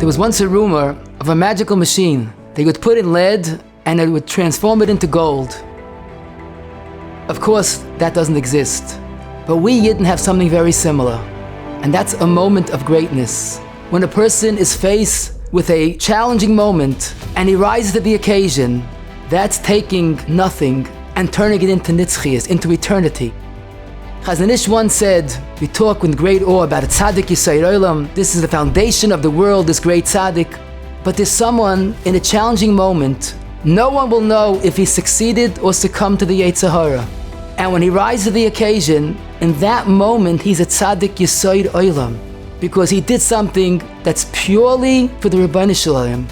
There was once a rumor of a magical machine. They would put in lead and it would transform it into gold. Of course, that doesn't exist. But we Yidden have something very similar. And that's a moment of greatness. When a person is faced with a challenging moment and he rises to the occasion, that's taking nothing and turning it into nitzchias, into eternity. Chazon Ish once said, we talk with great awe about a tzaddik yisayir olam. This is the foundation of the world, this great tzaddik. But there's someone in a challenging moment, no one will know if he succeeded or succumbed to the Yetzer Hara. And when he rises to the occasion, in that moment he's a tzaddik yisayir olam, because he did something that's purely for the Rebbeinu Shalom.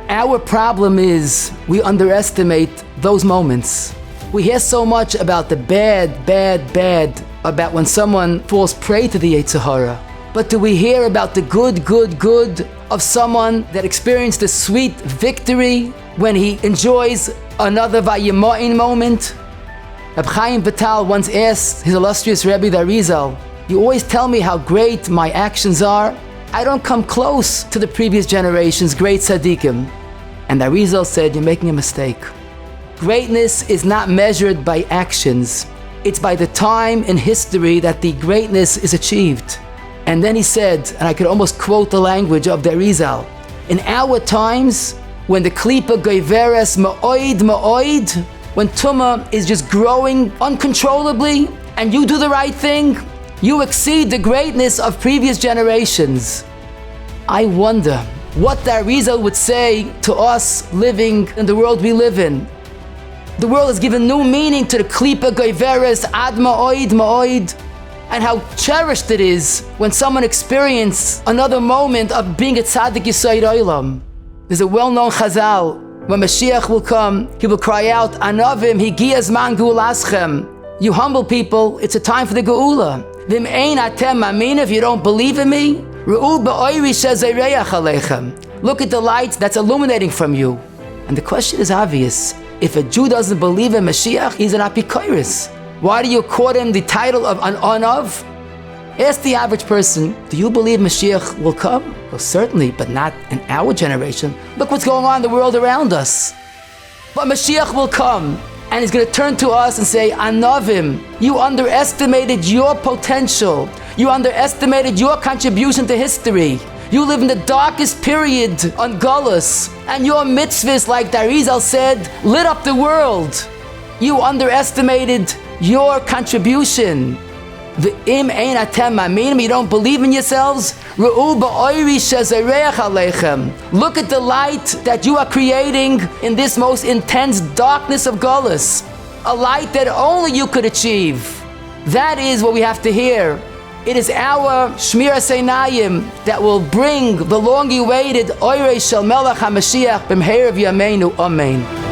Our problem is we underestimate those moments. We hear so much about the bad, about when someone falls prey to the Yetzer Hara. But do we hear about the good of someone that experienced a sweet victory when he enjoys another Vayimaen moment? Reb Chaim Vital once asked his illustrious Rebbe the Arizal, you always tell me how great my actions are. I don't come close to the previous generation's great tzaddikim. And the Arizal said, you're making a mistake. Greatness is not measured by actions. It's by the time in history that the greatness is achieved. And then he said, and I could almost quote the language of the Arizal, in our times, when the klipa goiveres ma'oid, when tumah is just growing uncontrollably, and you do the right thing, you exceed the greatness of previous generations. I wonder what the Arizal would say to us living in the world we live in. The world has given new meaning to the klipa goiveres ad ma'oid, and how cherished it is when someone experiences another moment of being a tzaddik yisayir olam. There's a well-known chazal, when Mashiach will come, he will cry out, Anavim, higia zman geulaschem. You humble people, it's a time for the geula. Vim ein atem mamin, if you don't believe in me, re'u ba'oiri shezeireach aleichem. Look at the light that's illuminating from you. And the question is obvious. If a Jew doesn't believe in Mashiach, he's an apikoros. Why do you accord him the title of an onav? Ask the average person, do you believe Mashiach will come? Well, certainly, but not in our generation. Look what's going on in the world around us. But Mashiach will come, and he's going to turn to us and say, Anavim, you underestimated your potential. You underestimated your contribution to history. You live in the darkest period on Golus, and your mitzvahs, like the Arizal said, lit up the world. You underestimated your contribution. V'im ein atem ma'aminim, you don't believe in yourselves? Re'u ba'oiri shezereach aleichem. Look at the light that you are creating in this most intense darkness of Golus. A light that only you could achieve. That is what we have to hear. It is our Shmiras Einayim that will bring the long-awaited Oirei Shel Melech HaMashiach b'mheir v'yameinu. Amen.